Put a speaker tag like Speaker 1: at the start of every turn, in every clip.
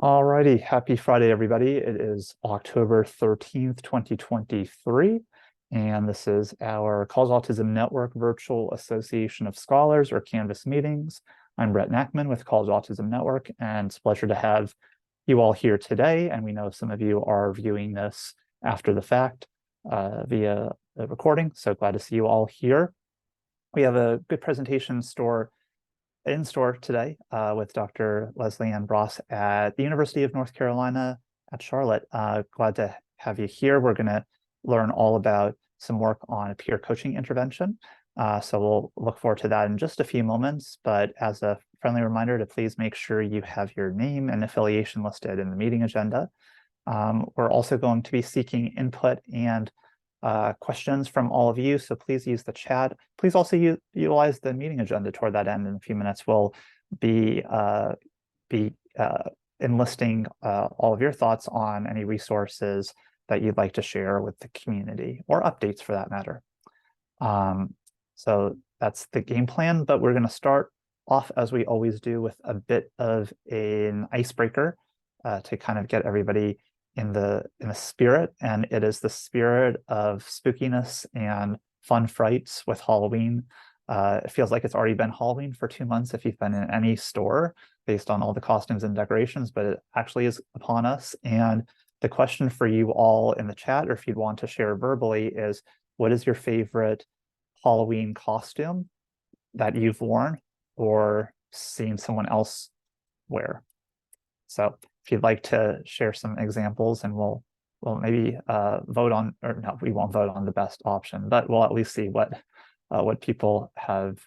Speaker 1: Alrighty, happy Friday, everybody. It is October 13th, 2023, and this is our College Autism Network Virtual Association of Scholars, or Canvas meetings. I'm Brett Nackman with College Autism Network, and it's a pleasure to have you all here today. And we know some of you are viewing this after the fact via the recording, so glad to see you all here. We have a good presentation in store today with Dr. Leslie Ann Bross at the University of North Carolina at Charlotte. Glad to have you here. We're going to learn all about some work on a peer coaching intervention. So we'll look forward to that in just a few moments. But as a friendly reminder to please make sure you have your name and affiliation listed in the meeting agenda. We're also going to be seeking input and questions from all of you, so please use the chat. Please also utilize the meeting agenda toward that end. In a few minutes, we'll be enlisting all of your thoughts on any resources that you'd like to share with the community, or updates for that matter. So that's the game plan, but we're going to start off, as we always do, with a bit of an icebreaker to kind of get everybody in the spirit, and it is the spirit of spookiness and fun frights with Halloween. It feels like it's already been Halloween for 2 months if you've been in any store based on all the costumes and decorations, but it actually is upon us. And the question for you all in the chat, or if you'd want to share verbally, is what is your favorite Halloween costume that you've worn or seen someone else wear? So if you'd like to share some examples, and we'll maybe vote on, or no, we won't vote on the best option, but we'll at least see what people have,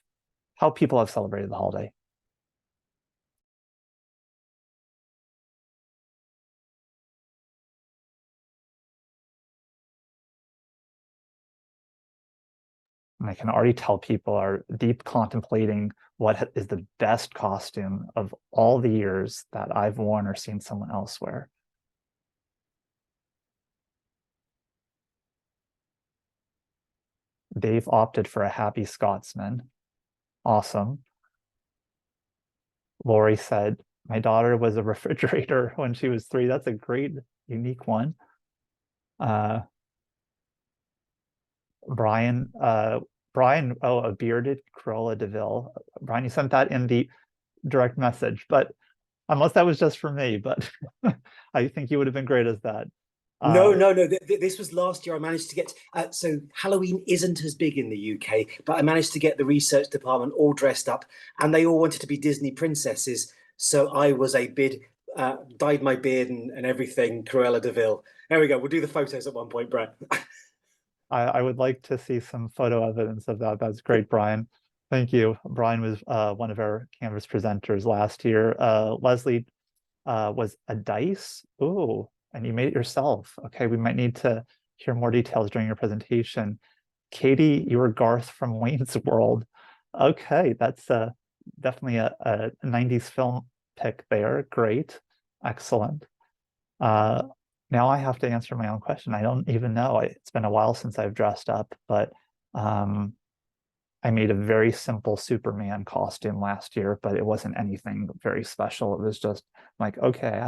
Speaker 1: how people have celebrated the holiday. And I can already tell people are deep contemplating what is the best costume of all the years that I've worn or seen someone else wear. Dave opted for a Happy Scotsman. Awesome. Lori said, my daughter was a refrigerator when she was 3. That's a great, unique one. Brian, oh, a bearded Cruella de Vil. Brian, you sent that in the direct message, but unless that was just for me, but I think you would have been great as that.
Speaker 2: No. This was last year. I managed to get so Halloween isn't as big in the UK, but I managed to get the research department all dressed up, and they all wanted to be Disney princesses. So I was a bid, dyed my beard and everything. Cruella de Vil. There we go. We'll do the photos at one point, Brett.
Speaker 1: I would like to see some photo evidence of that. That's great, Brian. Thank you. Brian was one of our Canvas presenters last year. Leslie was a dice. Ooh, and you made it yourself. Okay, we might need to hear more details during your presentation. Katie, you were Garth from Wayne's World. Okay, that's definitely a 90s film pick there. Great, excellent. Now I have to answer my own question. I don't even know. It's been a while since I've dressed up, but I made a very simple Superman costume last year, but it wasn't anything very special. It was just like, okay, I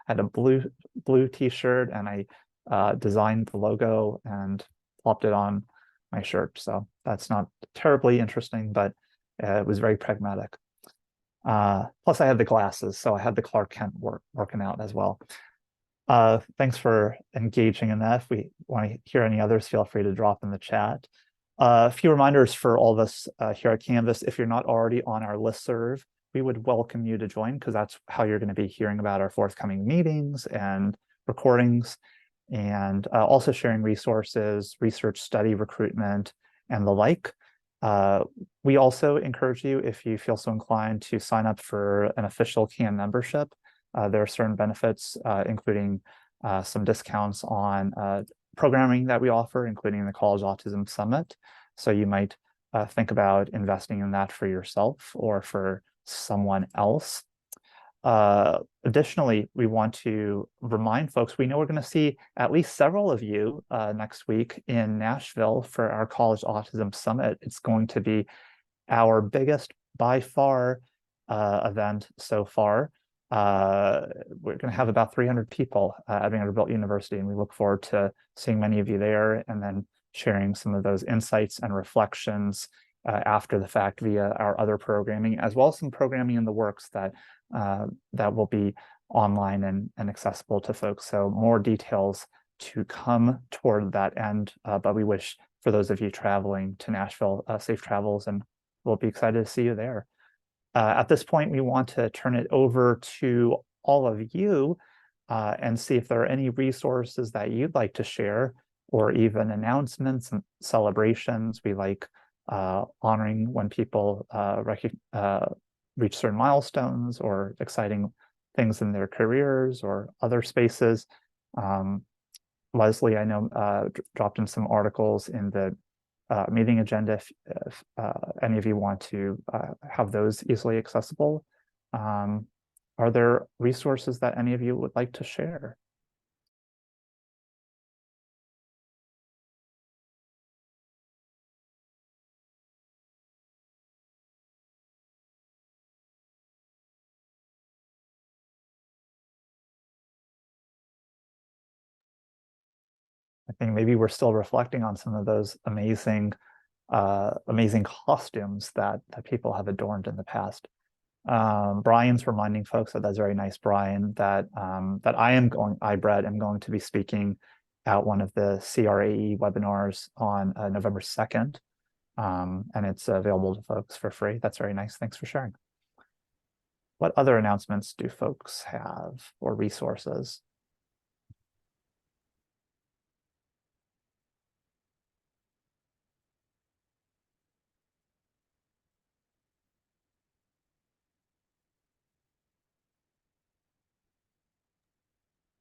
Speaker 1: had a blue t-shirt, and I designed the logo and plopped it on my shirt. So that's not terribly interesting, but it was very pragmatic. Plus I had the glasses, so I had the Clark Kent working out as well. Thanks for engaging in that. If we want to hear any others, feel free to drop in the chat. A few reminders for all of us here at Canvas. If you're not already on our listserv, we would welcome you to join, because that's how you're going to be hearing about our forthcoming meetings and recordings, and also sharing resources, research, study, recruitment, and the like. We also encourage you, if you feel so inclined, to sign up for an official CAN membership. There are certain benefits, including some discounts on programming that we offer, including the College Autism Summit. So you might think about investing in that for yourself or for someone else. Additionally, we want to remind folks, we know we're going to see at least several of you next week in Nashville for our College Autism Summit. It's going to be our biggest by far event so far. we're going to have about 300 people at Vanderbilt University, and we look forward to seeing many of you there and then sharing some of those insights and reflections after the fact via our other programming, as well as some programming in the works that that will be online and accessible to folks. So more details to come toward that end, but we wish for those of you traveling to Nashville safe travels, and we'll be excited to see you there. At this point, we want to turn it over to all of you and see if there are any resources that you'd like to share, or even announcements and celebrations. We like honoring when people reach certain milestones or exciting things in their careers or other spaces. Leslie, I know, dropped in some articles in the meeting agenda if any of you want to have those easily accessible. Are there resources that any of you would like to share? I think maybe we're still reflecting on some of those amazing costumes that people have adorned in the past. Brian's reminding folks that that's very nice, Brian, that that I, Brett, am going to be speaking at one of the CRAE webinars on November 2nd, and it's available to folks for free. That's very nice. Thanks for sharing. What other announcements do folks have or resources?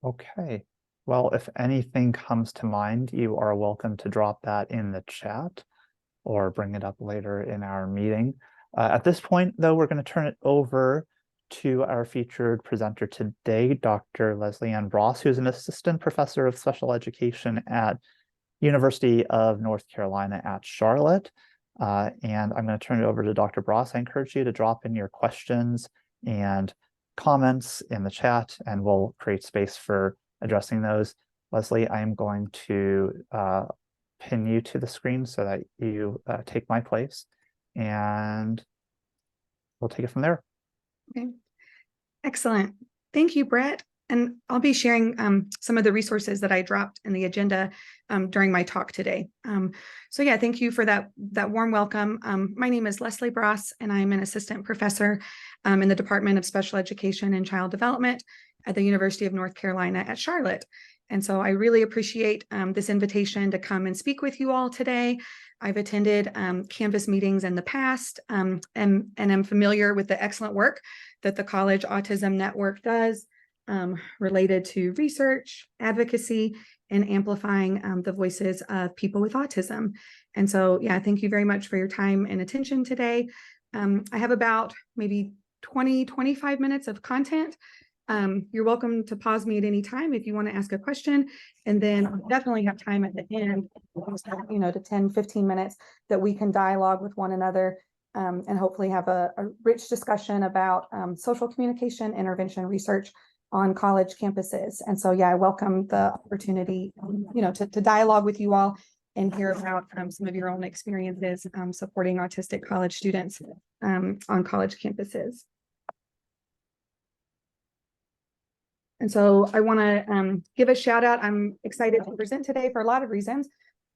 Speaker 1: Okay. Well, if anything comes to mind, you are welcome to drop that in the chat or bring it up later in our meeting. At this point, though, we're going to turn it over to our featured presenter today, Dr. Leslie Ann Bross, who's an assistant professor of special education at University of North Carolina at Charlotte. And I'm going to turn it over to Dr. Bross. I encourage you to drop in your questions and comments in the chat, and we'll create space for addressing those. Leslie, I am going to pin you to the screen so that you take my place, and we'll take it from there.
Speaker 3: Okay, excellent. Thank you, Brett. And I'll be sharing some of the resources that I dropped in the agenda during my talk today. So yeah, thank you for that warm welcome. My name is Leslie Bross, and I'm an assistant professor in the Department of Special Education and Child Development at the University of North Carolina at Charlotte. And so I really appreciate this invitation to come and speak with you all today. I've attended Canvas meetings in the past and am familiar with the excellent work that the College Autism Network does related to research, advocacy, and amplifying the voices of people with autism. And so, yeah, thank you very much for your time and attention today. I have about maybe 20-25 minutes of content. You're welcome to pause me at any time if you want to ask a question, and then I'll definitely have time at the end, you know, to 10-15 minutes that we can dialogue with one another and hopefully have a rich discussion about social communication intervention research on college campuses. And so, yeah, I welcome the opportunity, you know, to dialogue with you all and hear about some of your own experiences supporting autistic college students on college campuses. And so I want to give a shout out. I'm excited to present today for a lot of reasons,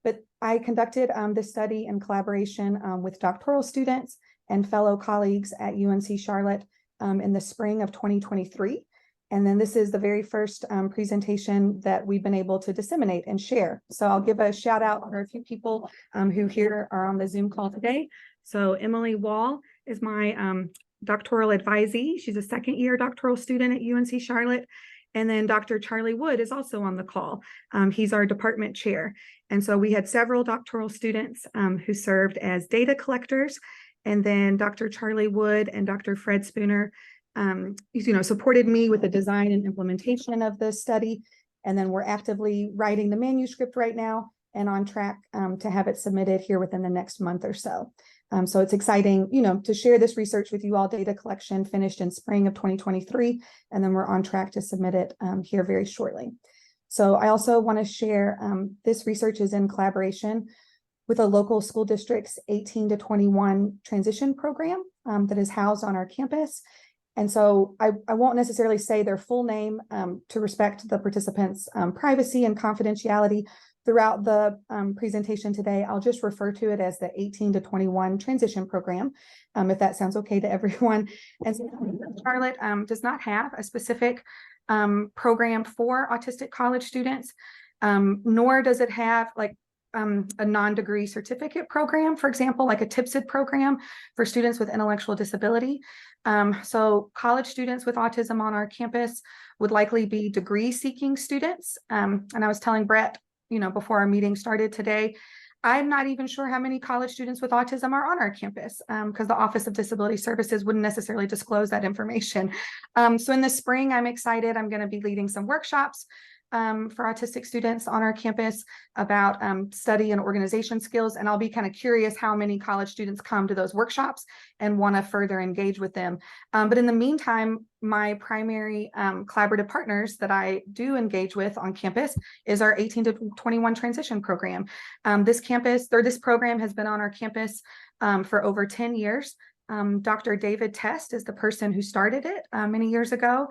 Speaker 3: but I conducted this study in collaboration with doctoral students and fellow colleagues at UNC Charlotte in the spring of 2023. And then this is the very first presentation that we've been able to disseminate and share. So I'll give a shout out for a few people who here are on the Zoom call today. So Emily Wall is my doctoral advisee. She's a second year doctoral student at UNC Charlotte. And then Dr. Charlie Wood is also on the call. He's our department chair. And so we had several doctoral students who served as data collectors. And then Dr. Charlie Wood and Dr. Fred Spooner supported me with the design and implementation of the study. And then we're actively writing the manuscript right now and on track to have it submitted here within the next month or so. So it's exciting, to share this research with you all. Data collection finished in spring of 2023, and then we're on track to submit it here very shortly. So I also want to share this research is in collaboration with a local school district's 18 to 21 transition program that is housed on our campus. And so I won't necessarily say their full name to respect the participants' privacy and confidentiality throughout the presentation today. I'll just refer to it as the 18 to 21 transition program, if that sounds okay to everyone. And so Charlotte does not have a specific program for autistic college students, nor does it have like a non-degree certificate program, for example, like a TIPSID program for students with intellectual disability. So college students with autism on our campus would likely be degree-seeking students. And I was telling Brett, before our meeting started today, I'm not even sure how many college students with autism are on our campus because the Office of Disability Services wouldn't necessarily disclose that information. So in the spring, I'm excited. I'm going to be leading some workshops for autistic students on our campus about study and organization skills. And I'll be kind of curious how many college students come to those workshops and want to further engage with them. But in the meantime, my primary collaborative partners that I do engage with on campus is our 18 to 21 transition program. This program has been on our campus for over 10 years. Dr. David Test is the person who started it many years ago.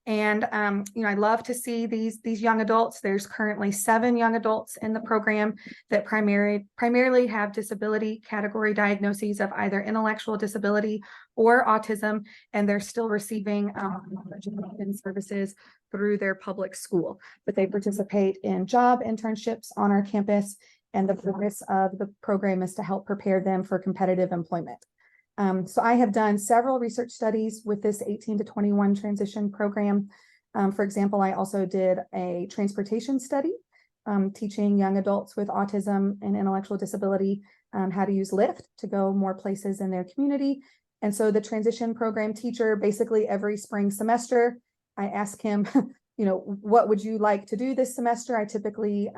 Speaker 3: And, I love to see these young adults. There's currently 7 young adults in the program that primarily have disability category diagnoses of either intellectual disability or autism, and they're still receiving services through their public school. But they participate in job internships on our campus, and the purpose of the program is to help prepare them for competitive employment. So I have done several research studies with this 18 to 21 transition program. For example, I also did a transportation study teaching young adults with autism and intellectual disability how to use Lyft to go more places in their community. And so the transition program teacher, basically every spring semester, I ask him, what would you like to do this semester? I typically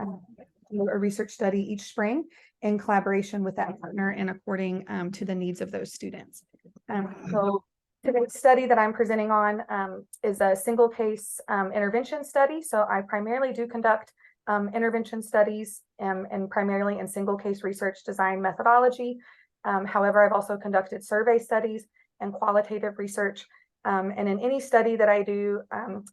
Speaker 3: do a research study each spring in collaboration with that partner and according to the needs of those students. So today's study that I'm presenting on is a single case intervention study. So I primarily do conduct intervention studies and primarily in single case research design methodology. However, I've also conducted survey studies and qualitative research. And in any study that I do,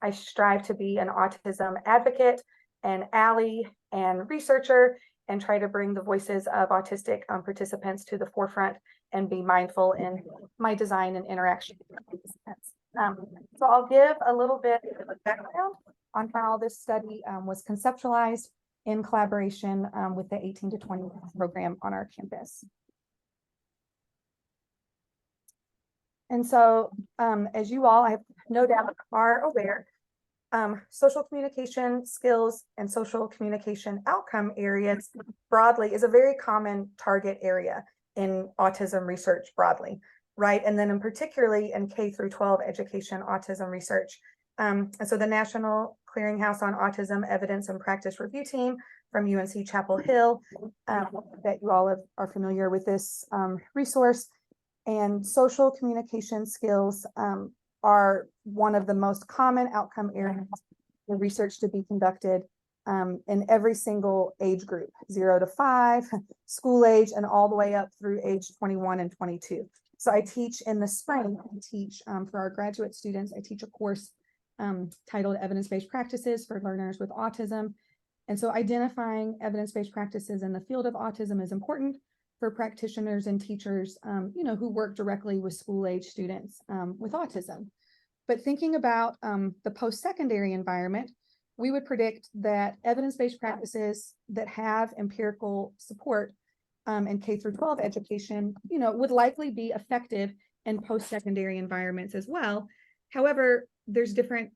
Speaker 3: I strive to be an autism advocate, an ally, and researcher, and try to bring the voices of autistic participants to the forefront and be mindful in my design and interaction with participants. So I'll give a little bit of background on how this study was conceptualized in collaboration with the 18 to 20 program on our campus. And so, as you all, I have no doubt, are aware, social communication skills and social communication outcome areas broadly is a very common target area in autism research broadly, right? And then in particularly in K through 12 education autism research. And so the National Clearinghouse on Autism Evidence and Practice Review Team from UNC Chapel Hill, that you all are familiar with this resource. And social communication skills are one of the most common outcome areas for research to be conducted in every single age group, 0 to 5, school age, and all the way up through age 21 and 22. So I teach in the spring, for our graduate students, I teach a course titled Evidence-Based Practices for Learners with Autism. And so identifying evidence-based practices in the field of autism is important for practitioners and teachers, who work directly with school-age students with autism. But thinking about the post-secondary environment, we would predict that evidence-based practices that have empirical support in K through 12 education, would likely be effective in post-secondary environments as well. However, there's different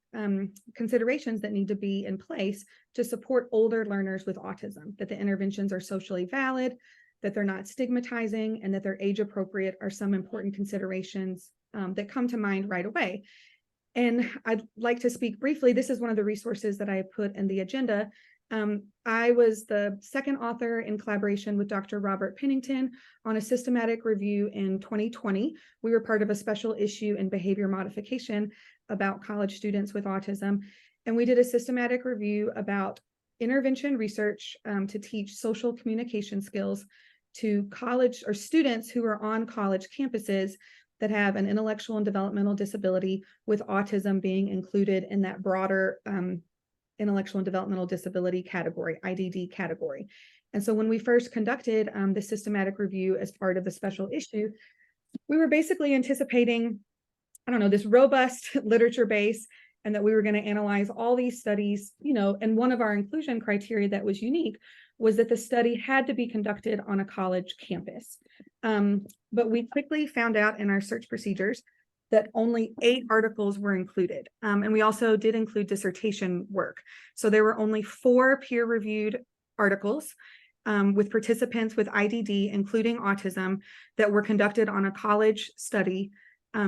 Speaker 3: considerations that need to be in place to support older learners with autism, that the interventions are socially valid, that they're not stigmatizing, and that they're age appropriate are some important considerations that come to mind right away. And I'd like to speak briefly. This is one of the resources that I put in the agenda I was the second author in collaboration with Dr. Robert Pennington on a systematic review in 2020. We were part of a special issue in behavior modification about college students with autism. And we did a systematic review about intervention research to teach social communication skills to college or students who are on college campuses that have an intellectual and developmental disability, with autism being included in that broader intellectual and developmental disability category, IDD category. And so when we first conducted the systematic review as part of the special issue, we were basically anticipating, I don't know, this robust literature base, and that we were going to analyze all these studies, you know, and one of our inclusion criteria that was unique was that the study had to be conducted on a college campus. But we quickly found out in our search procedures that only 8 articles were included. And we also did include dissertation work. So there were only 4 peer-reviewed articles with participants with IDD, including autism, that were conducted on a college study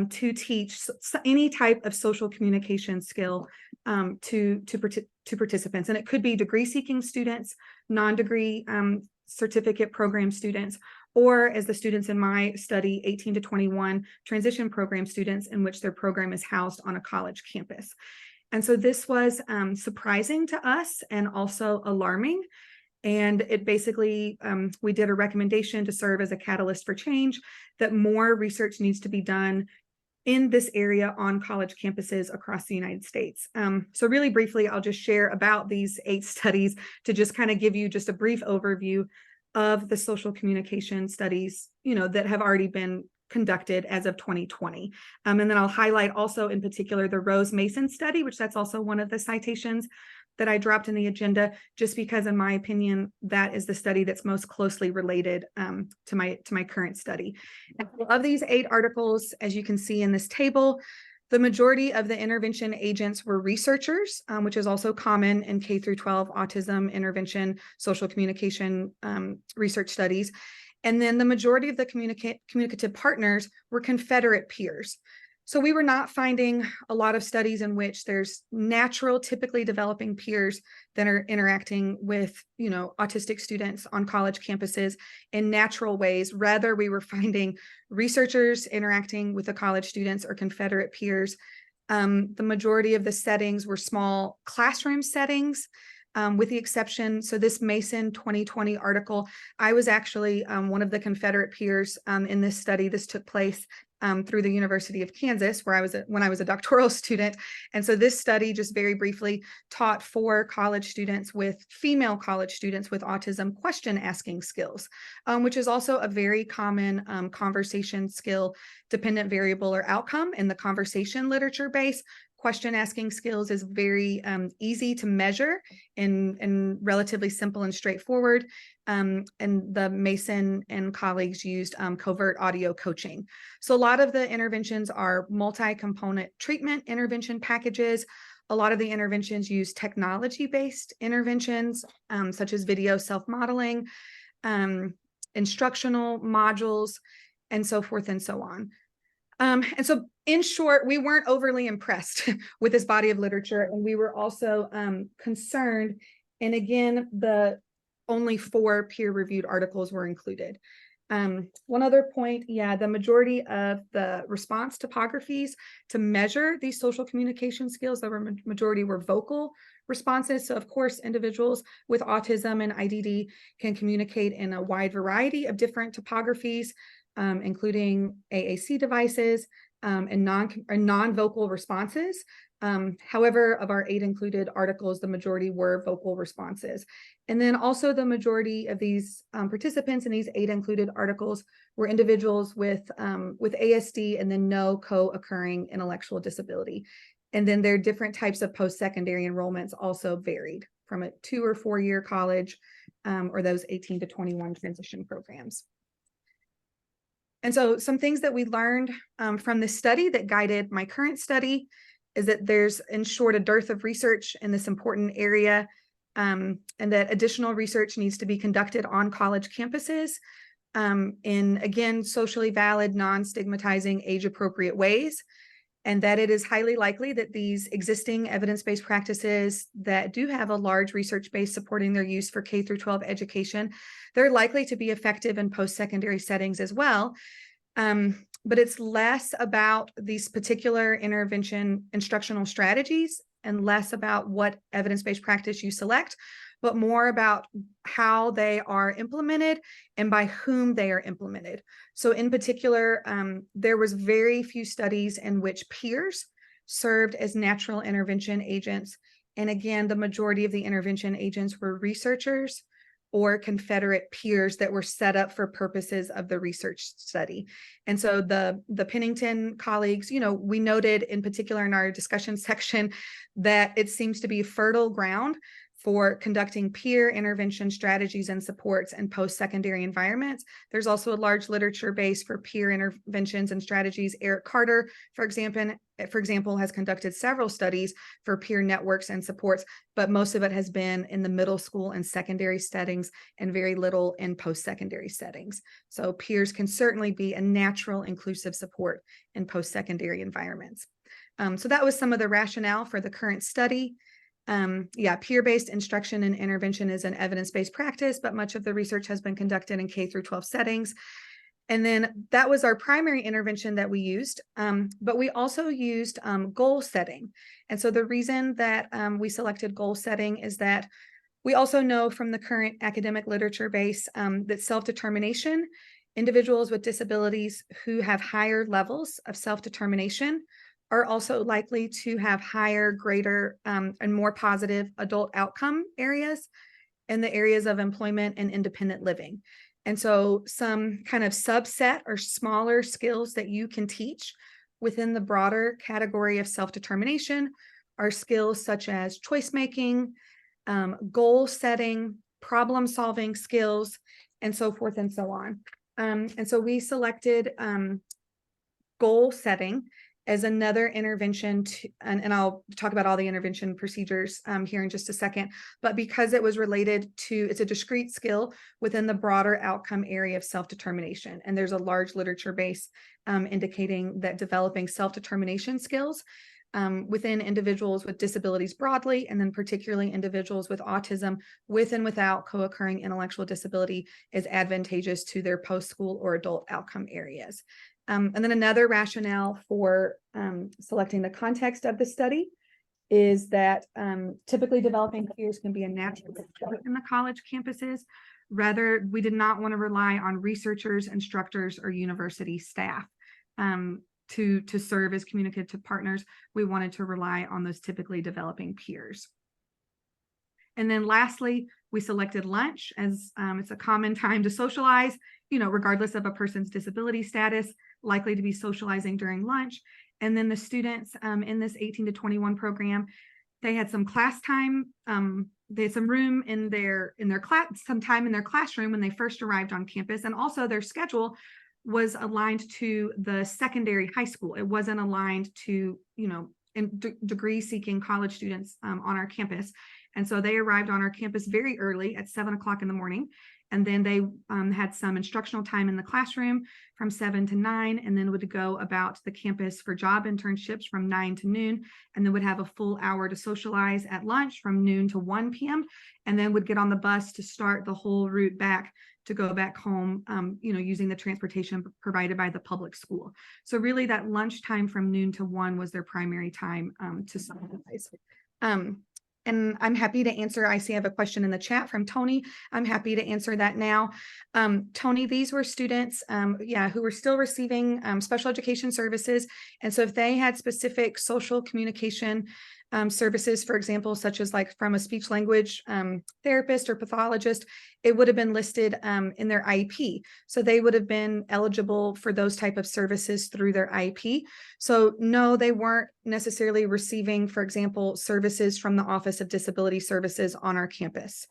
Speaker 3: to teach any type of social communication skill to participants. And it could be degree-seeking students, non-degree certificate program students, or as the students in my study, 18 to 21 transition program students, in which their program is housed on a college campus. And so this was surprising to us and also alarming. And it basically, we did a recommendation to serve as a catalyst for change, that more research needs to be done in this area on college campuses across the United States. So really briefly, I'll just share about these 8 studies to just kind of give you just a brief overview of the social communication studies, you know, that have already been conducted as of 2020. And then I'll highlight also in particular the Rose Mason study, which that's also one of the citations that I dropped in the agenda, just because in my opinion, that is the study that's most closely related to my current study. And of these 8 articles, as you can see in this table, the majority of the intervention agents were researchers, which is also common in K through 12 autism intervention, social communication research studies. And then the majority of the communicative partners were Confederate peers. So we were not finding a lot of studies in which there's natural, typically developing peers that are interacting with, you know, autistic students on college campuses in natural ways. Rather, we were finding researchers interacting with the college students or Confederate peers. The majority of the settings were small classroom settings, with the exception, so this Mason 2020 article, I was actually one of the Confederate peers in this study. This took place through the University of Kansas, where when I was a doctoral student. And so this study, just very briefly, taught 4 college students with female college students with autism question asking skills, which is also a very common conversation skill dependent variable or outcome in the conversation literature base. Question asking skills is very easy to measure and relatively simple and straightforward. And the Mason and colleagues used covert audio coaching. So a lot of the interventions are multi-component treatment intervention packages. A lot of the interventions use technology-based interventions, such as video self-modeling, instructional modules, and so forth and so on. And so in short, we weren't overly impressed with this body of literature, and we were also concerned. And again, the only 4 peer-reviewed articles were included. One other point, the majority of the response topographies to measure these social communication skills, the majority were vocal responses. So of course, individuals with autism and IDD can communicate in a wide variety of different topographies, including AAC devices and non-vocal responses. However, of our 8 included articles, the majority were vocal responses. And then also the majority of these participants in these 8 included articles were individuals with ASD and then no co-occurring intellectual disability. And then their different types of post-secondary enrollments also varied from a 2 or 4 year college or those 18 to 21 transition programs. And so some things that we learned from this study that guided my current study is that there's, in short, a dearth of research in this important area, and that additional research needs to be conducted on college campuses in, again, socially valid, non-stigmatizing, age-appropriate ways. and that it is highly likely that these existing evidence-based practices that do have a large research base supporting their use for K through 12 education, they're likely to be effective in post-secondary settings as well. But it's less about these particular intervention instructional strategies and less about what evidence-based practice you select, but more about how they are implemented and by whom they are implemented. So in particular, there was very few studies in which peers served as natural intervention agents. And again, the majority of the intervention agents were researchers or Confederate peers that were set up for purposes of the research study. And so the Pennington colleagues, we noted in particular in our discussion section that it seems to be fertile ground for conducting peer intervention strategies and supports in post-secondary environments. There's also a large literature base for peer interventions and strategies. Eric Carter, for example, has conducted several studies for peer networks and supports, but most of it has been in the middle school and secondary settings and very little in post-secondary settings. So peers can certainly be a natural inclusive support in post-secondary environments. So that was some of the rationale for the current study. Peer-based instruction and intervention is an evidence-based practice, but much of the research has been conducted in K through 12 settings. And then that was our primary intervention that we used, but we also used goal setting. And so the reason that we selected goal setting is that we also know from the current academic literature base that self-determination, individuals with disabilities who have higher levels of self-determination are also likely to have higher, greater, and more positive adult outcome areas in the areas of employment and independent living. And so some kind of subset or smaller skills that you can teach within the broader category of self-determination are skills such as choice making, goal setting, problem solving skills, and so forth and so on. And so we selected goal setting as another intervention and I'll talk about all the intervention procedures here in just a second, but because it was related to, it's a discrete skill within the broader outcome area of self-determination. And there's a large literature base indicating that developing self-determination skills within individuals with disabilities broadly, and then particularly individuals with autism with and without co-occurring intellectual disability is advantageous to their post-school or adult outcome areas. And then another rationale for selecting the context of the study is that typically developing peers can be a natural fit in the college campuses. Rather, we did not want to rely on researchers, instructors, or university staff to serve as communicative partners. We wanted to rely on those typically developing peers. And then lastly, we selected lunch as it's a common time to socialize, regardless of a person's disability status, likely to be socializing during lunch. And then the students in this 18 to 21 program, they had some class time. They had some room in their class, some time in their classroom when they first arrived on campus. And also their schedule was aligned to the secondary high school. It wasn't aligned to, degree-seeking college students on our campus. And so they arrived on our campus very early at 7 o'clock in the morning. And then they had some instructional time in the classroom from 7 to 9, and then would go about the campus for job internships from 9 to noon, and then would have a full hour to socialize at lunch from noon to 1 p.m., and then would get on the bus to start the whole route back to go back home, using the transportation provided by the public school. So really that lunchtime from noon to 1 was their primary time to socialize. And I'm happy to answer. I see I have a question in the chat from Tony. I'm happy to answer that now. Tony, these were students, who were still receiving special education services. And so if they had specific social communication services, for example, such as like from a speech language therapist or pathologist, it would have been listed in their IEP. So they would have been eligible for those type of services through their IEP. So no, they weren't necessarily receiving, for example, services from the Office of Disability Services on our campus.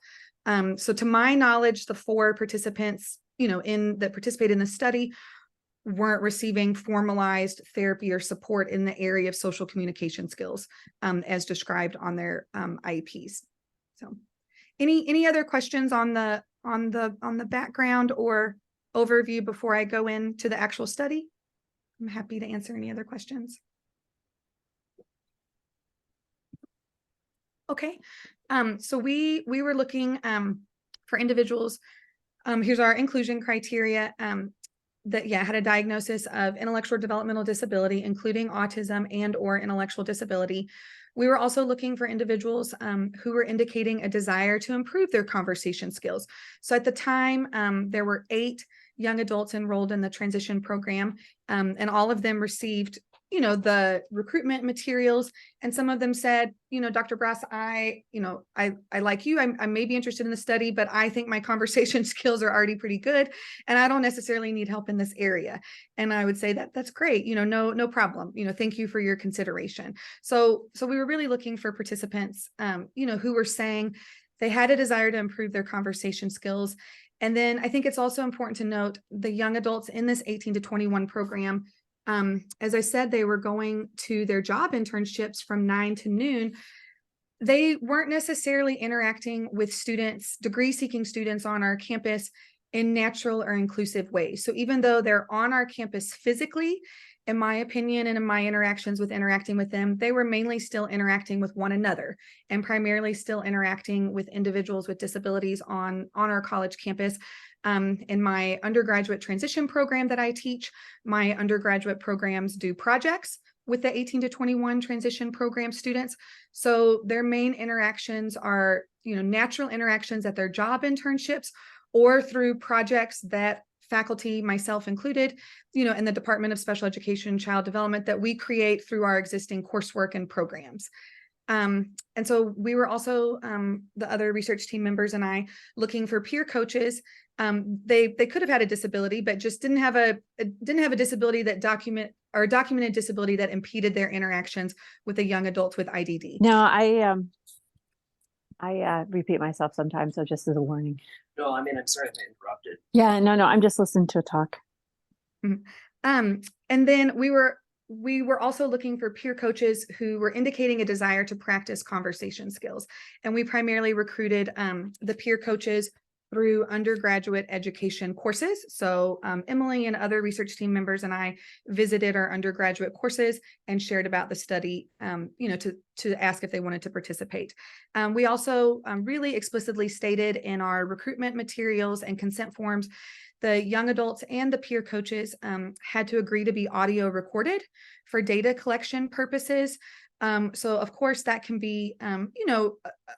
Speaker 3: So to my knowledge, the 4 participants, that participated in the study weren't receiving formalized therapy or support in the area of social communication skills as described on their IEPs. So any other questions on the background or overview before I go into the actual study? I'm happy to answer any other questions. Okay. So we were looking for individuals. Here's our inclusion criteria that had a diagnosis of intellectual developmental disability, including autism and or intellectual disability. We were also looking for individuals who were indicating a desire to improve their conversation skills. So at the time, there were 8 young adults enrolled in the transition program, and all of them received the recruitment materials, and some of them said, Dr. Brass, I like you. I may be interested in the study, but I think my conversation skills are already pretty good, and I don't necessarily need help in this area. And I would say that's great. No problem. Thank you for your consideration. So we were really looking for participants, who were saying they had a desire to improve their conversation skills. And then I think it's also important to note the young adults in this 18 to 21 program. As I said, they were going to their job internships from 9 to noon. They weren't necessarily interacting with students, degree-seeking students on our campus in natural or inclusive ways. So even though they're on our campus physically, in my opinion, and in my interacting with them, they were mainly still interacting with one another and primarily still interacting with individuals with disabilities on our college campus. In my undergraduate transition program that I teach, my undergraduate programs do projects with the 18 to 21 transition program students. So their main interactions are, natural interactions at their job internships or through projects that faculty, myself included, in the Department of Special Education and Child Development that we create through our existing coursework and programs. And so we were also, the other research team members and I, looking for peer coaches. They could have had a disability, but just didn't have a disability that documented disability that impeded their interactions with a young adult with IDD.
Speaker 4: No, I repeat myself sometimes, so just as a warning.
Speaker 2: No, I mean, I'm sorry if I interrupted.
Speaker 4: Yeah, no, I'm just listening to a talk.
Speaker 3: And then we were also looking for peer coaches who were indicating a desire to practice conversation skills. And we primarily recruited the peer coaches through undergraduate education courses. So Emily and other research team members and I visited our undergraduate courses and shared about the study, to ask if they wanted to participate. We also really explicitly stated in our recruitment materials and consent forms, the young adults and the peer coaches had to agree to be audio recorded for data collection purposes. So of course that can be,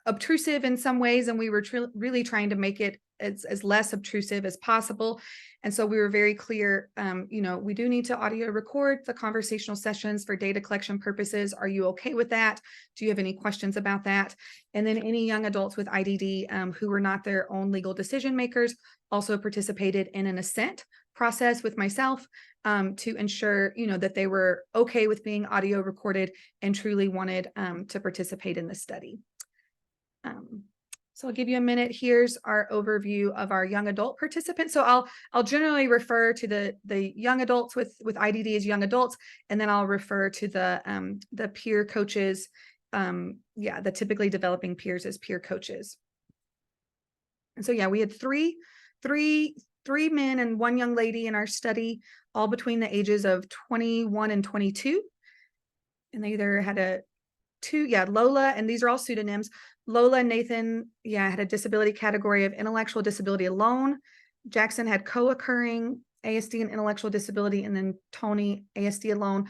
Speaker 3: obtrusive in some ways, and we were really trying to make it as less obtrusive as possible. And so we were very clear, we do need to audio record the conversational sessions for data collection purposes. Are you okay with that? Do you have any questions about that? And then any young adults with IDD who were not their own legal decision makers also participated in an assent process with myself to ensure, that they were okay with being audio recorded and truly wanted to participate in the study. So I'll give you a minute. Here's our overview of our young adult participants. So I'll generally refer to the young adults with IDD as young adults, and then I'll refer to the peer coaches, the typically developing peers as peer coaches. And so we had three men and one young lady in our study, all between the ages of 21 and 22. And they either had Lola, and these are all pseudonyms. Lola and Nathan, had a disability category of intellectual disability alone. Jackson had co-occurring ASD and intellectual disability, and then Tony, ASD alone.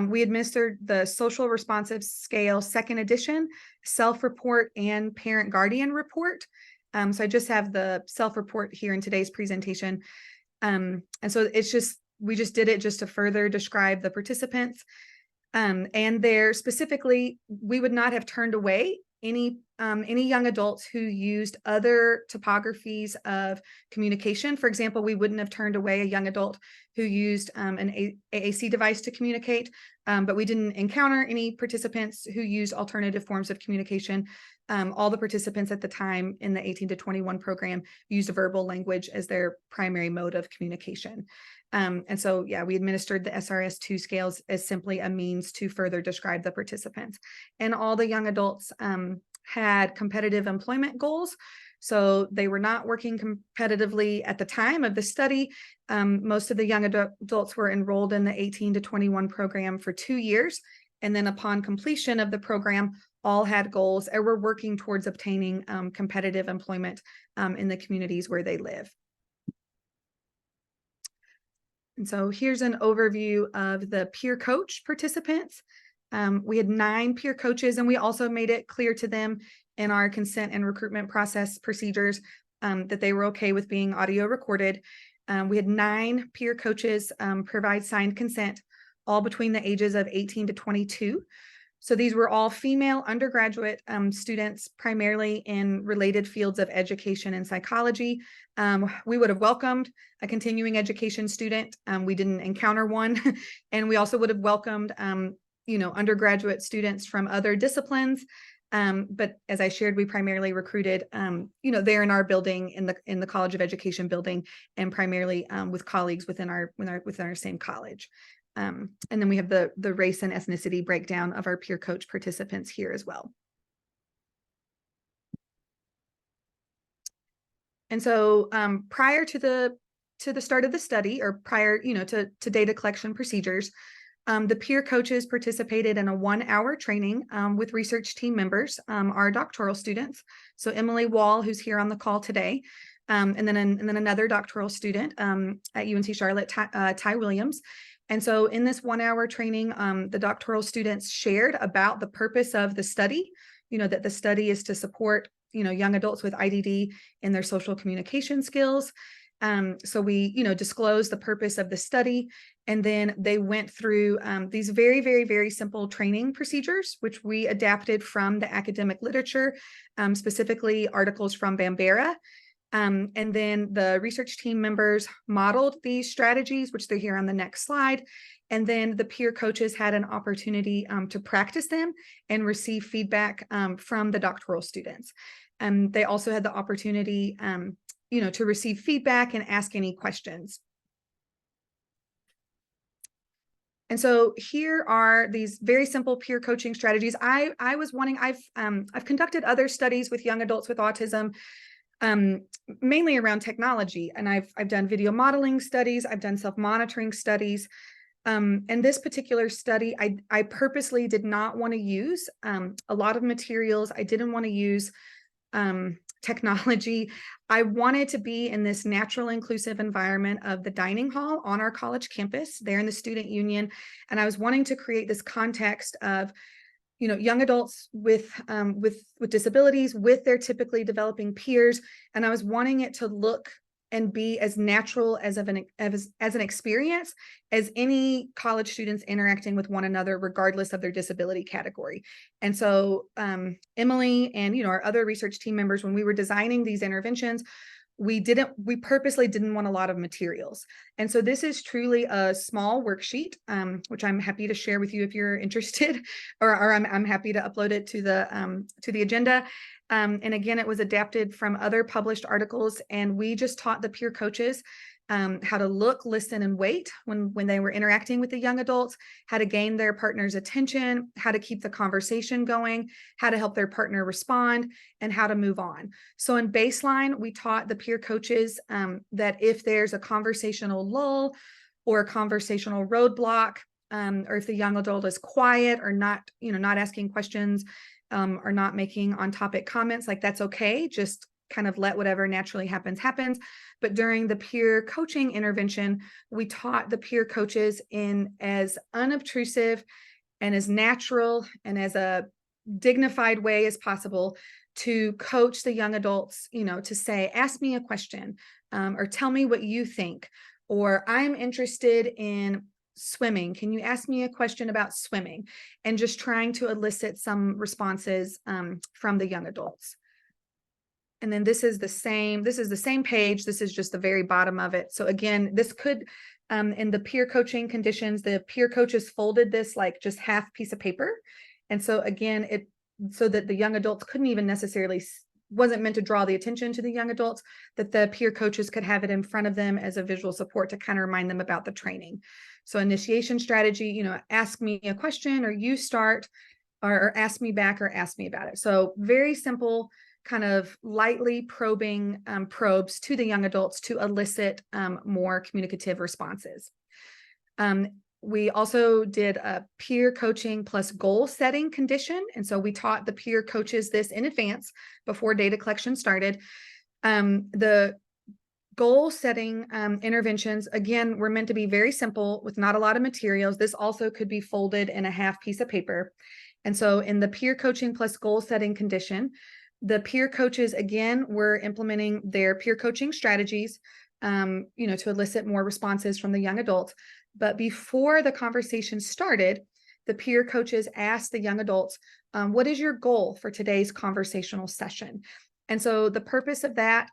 Speaker 3: We administered the social responsive scale 2nd edition, self-report, and parent guardian report. So I just have the self-report here in today's presentation. And so we just did it just to further describe the participants. And there specifically, we would not have turned away any young adults who used other topographies of communication. For example, we wouldn't have turned away a young adult who used an AAC device to communicate, but we didn't encounter any participants who used alternative forms of communication. All the participants at the time in the 18 to 21 program used verbal language as their primary mode of communication. And so, we administered the SRS-2 scales as simply a means to further describe the participants. And all the young adults had competitive employment goals. So they were not working competitively at the time of the study. Most of the young adults were enrolled in the 18 to 21 program for 2 years. And then upon completion of the program, all had goals and were working towards obtaining competitive employment in the communities where they live. And so here's an overview of the peer coach participants. We had 9 peer coaches, and we also made it clear to them in our consent and recruitment process procedures that they were okay with being audio recorded. We had 9 peer coaches provide signed consent, all between the ages of 18 to 22. So these were all female undergraduate students, primarily in related fields of education and psychology. We would have welcomed a continuing education student. We didn't encounter one. And we also would have welcomed, undergraduate students from other disciplines. But as I shared, we primarily recruited, there in our building, in the College of Education building, and primarily with colleagues within our same college. And then we have the race and ethnicity breakdown of our peer coach participants here as well. And so prior to the start of the study, or prior, to data collection procedures, the peer coaches participated in a 1-hour training with research team members, our doctoral students. So Emily Wall, who's here on the call today, and then another doctoral student at UNC Charlotte, Ty Williams. And so in this 1-hour training, the doctoral students shared about the purpose of the study, that the study is to support, young adults with IDD in their social communication skills. So we, disclosed the purpose of the study, and then they went through these very, very, very simple training procedures, which we adapted from the academic literature, specifically articles from Bambera. And then the research team members modeled these strategies, which they're here on the next slide. And then the peer coaches had an opportunity to practice them and receive feedback from the doctoral students. They also had the opportunity, to receive feedback and ask any questions. And so here are these very simple peer coaching strategies. I've conducted other studies with young adults with autism, mainly around technology. And I've done video modeling studies. I've done self-monitoring studies. And this particular study, I purposely did not want to use a lot of materials. I didn't want to use technology. I wanted to be in this natural, inclusive environment of the dining hall on our college campus, there in the student union. And I was wanting to create this context of, young adults with disabilities, with their typically developing peers. And I was wanting it to look and be as natural as an experience as any college students interacting with one another, regardless of their disability category. And so Emily and our other research team members, when we were designing these interventions, we purposely didn't want a lot of materials. And so this is truly a small worksheet, which I'm happy to share with you if you're interested, or I'm happy to upload it to the agenda. And again, it was adapted from other published articles, and we just taught the peer coaches how to look, listen, and wait when they were interacting with the young adults, how to gain their partner's attention, how to keep the conversation going, how to help their partner respond, and how to move on. So in baseline, we taught the peer coaches that if there's a conversational lull or a conversational roadblock, or if the young adult is quiet or not asking questions, or not making on-topic comments, like that's okay. Just kind of let whatever naturally happens. But during the peer coaching intervention, we taught the peer coaches in as unobtrusive and as natural and as a dignified way as possible to coach the young adults, to say, ask me a question, or tell me what you think, or I'm interested in swimming. Can you ask me a question about swimming? And just trying to elicit some responses from the young adults. And then this is the same page. This is just the very bottom of it. So again, this could, in the peer coaching conditions, the peer coaches folded this like just half piece of paper. And so again, so that the young adults couldn't even necessarily, wasn't meant to draw the attention to the young adults, that the peer coaches could have it in front of them as a visual support to kind of remind them about the training. So initiation strategy, ask me a question, or you start, or ask me back, or ask me about it. So very simple, kind of lightly probing probes to the young adults to elicit more communicative responses. We also did a peer coaching plus goal setting condition. And so we taught the peer coaches this in advance before data collection started. The goal setting interventions, again, were meant to be very simple with not a lot of materials. This also could be folded in a half piece of paper. And so in the peer coaching plus goal setting condition, the peer coaches, again, were implementing their peer coaching strategies, to elicit more responses from the young adults. But before the conversation started, the peer coaches asked the young adults, what is your goal for today's conversational session? And so the purpose of that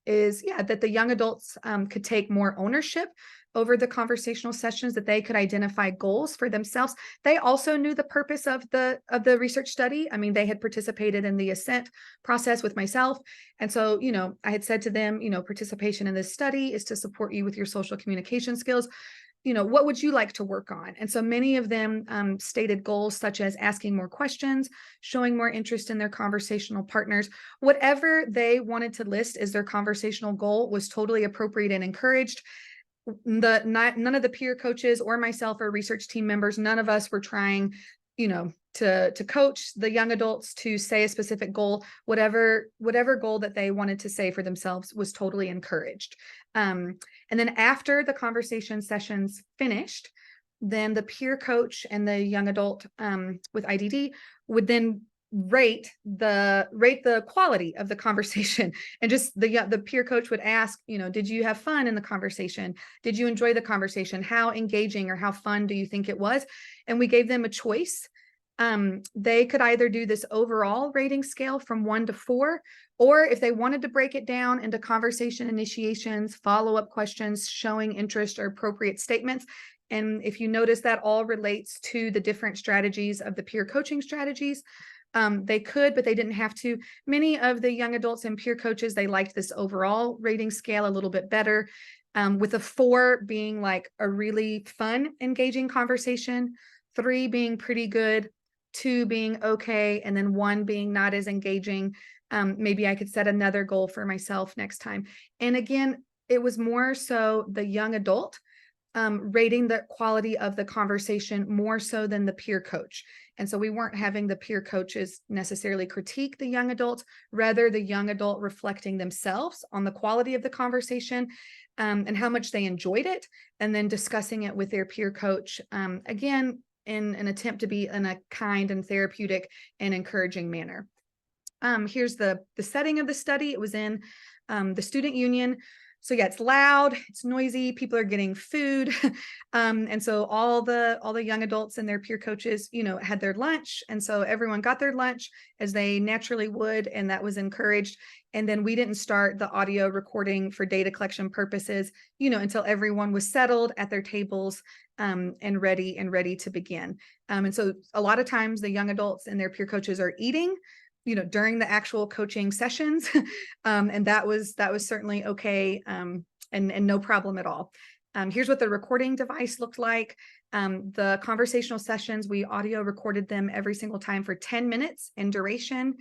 Speaker 3: is that the young adults could take more ownership over the conversational sessions, that they could identify goals for themselves. They also knew the purpose of the research study. I mean, they had participated in the assent process with myself. And so, I had said to them, participation in this study is to support you with your social communication skills. What would you like to work on? And so many of them stated goals such as asking more questions, showing more interest in their conversational partners. Whatever they wanted to list as their conversational goal was totally appropriate and encouraged. None of the peer coaches or myself or research team members, none of us were trying, to coach the young adults to say a specific goal. Whatever goal that they wanted to say for themselves was totally encouraged. And then after the conversation sessions finished, then the peer coach and the young adult with IDD would then rate the quality of the conversation. And just the peer coach would ask, did you have fun in the conversation? Did you enjoy the conversation? How engaging or how fun do you think it was? And we gave them a choice. They could either do this overall rating scale from 1 to 4, or if they wanted to break it down into conversation initiations, follow-up questions, showing interest, or appropriate statements. And if you notice, that all relates to the different strategies of the peer coaching strategies. They could, but they didn't have to. Many of the young adults and peer coaches, they liked this overall rating scale a little bit better, with a 4 being like a really fun, engaging conversation, 3 being pretty good, 2 being okay, and then 1 being not as engaging. Maybe I could set another goal for myself next time. And again, it was more so the young adult rating the quality of the conversation more so than the peer coach. And so we weren't having the peer coaches necessarily critique the young adults, rather the young adult reflecting themselves on the quality of the conversation and how much they enjoyed it, and then discussing it with their peer coach, again, in an attempt to be in a kind and therapeutic and encouraging manner. Here's the setting of the study. It was in the student union. So yeah, it's loud, it's noisy, people are getting food. And so all the young adults and their peer coaches, had their lunch. And so everyone got their lunch as they naturally would, and that was encouraged. And then we didn't start the audio recording for data collection purposes, until everyone was settled at their tables and ready to begin. And so a lot of times the young adults and their peer coaches are eating, during the actual coaching sessions. And that was certainly okay. And no problem at all. Here's what the recording device looked like. The conversational sessions, we audio recorded them every single time for 10 minutes in duration.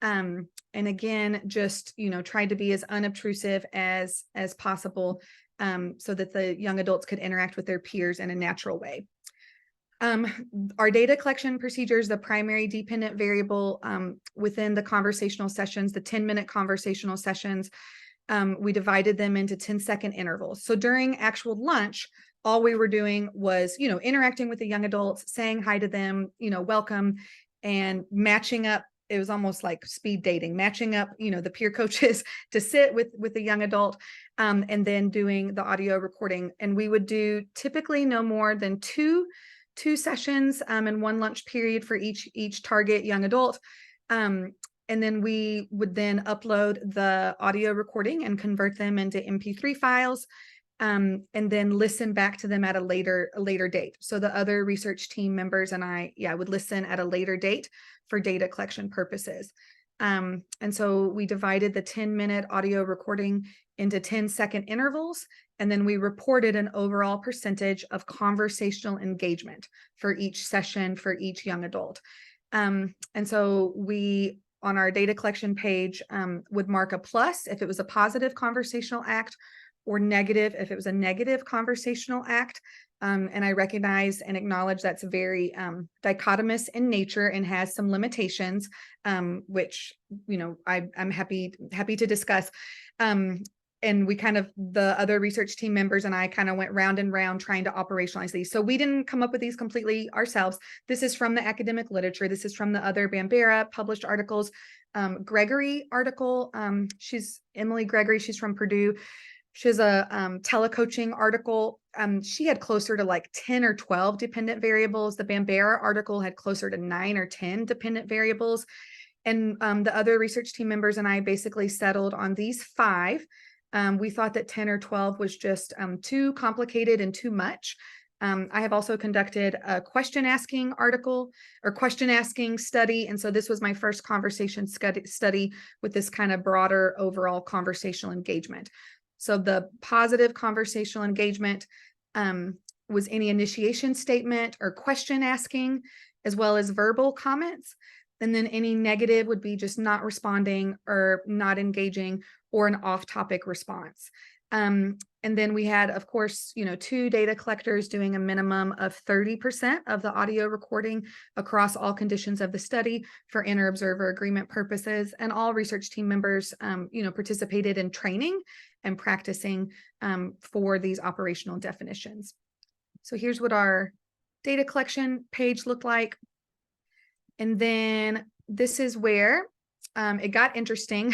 Speaker 3: And again, just, tried to be as unobtrusive as possible, so that the young adults could interact with their peers in a natural way. Our data collection procedures, the primary dependent variable within the conversational sessions, the 10-minute conversational sessions, we divided them into 10-second intervals. So during actual lunch, all we were doing was, interacting with the young adults, saying hi to them, welcome, and matching up. It was almost like speed dating, matching up, the peer coaches to sit with the young adult, and then doing the audio recording. And we would do typically no more than two sessions and 1 lunch period for each target young adult. And then we would then upload the audio recording and convert them into MP3 files, and then listen back to them at a later date. So the other research team members and I, would listen at a later date for data collection purposes. And so we divided the 10-minute audio recording into 10-second intervals, and then we reported an overall percentage of conversational engagement for each session for each young adult. And so we, on our data collection page, would mark a plus if it was a positive conversational act, or negative if it was a negative conversational act. And I recognize and acknowledge that's very dichotomous in nature and has some limitations, which, I'm happy to discuss. And we the other research team members and I kind of went round and round trying to operationalize these. So we didn't come up with these completely ourselves. This is from the academic literature. This is from the other Bambera published articles. Gregory article, she's Emily Gregory, she's from Purdue. She has a telecoaching article. She had closer to like 10 or 12 dependent variables. The Bambera article had closer to 9 or 10 dependent variables. And the other research team members and I basically settled on these 5. We thought that 10 or 12 was just too complicated and too much. I have also conducted a question asking study. And so this was my first conversation study with this kind of broader overall conversational engagement. So the positive conversational engagement was any initiation statement or question asking, as well as verbal comments. And then any negative would be just not responding or not engaging or an off-topic response. And then we had, of course, 2 data collectors doing a minimum of 30% of the audio recording across all conditions of the study for inter-observer agreement purposes. And all research team members, participated in training and practicing for these operational definitions. So here's what our data collection page looked like. And then this is where it got interesting.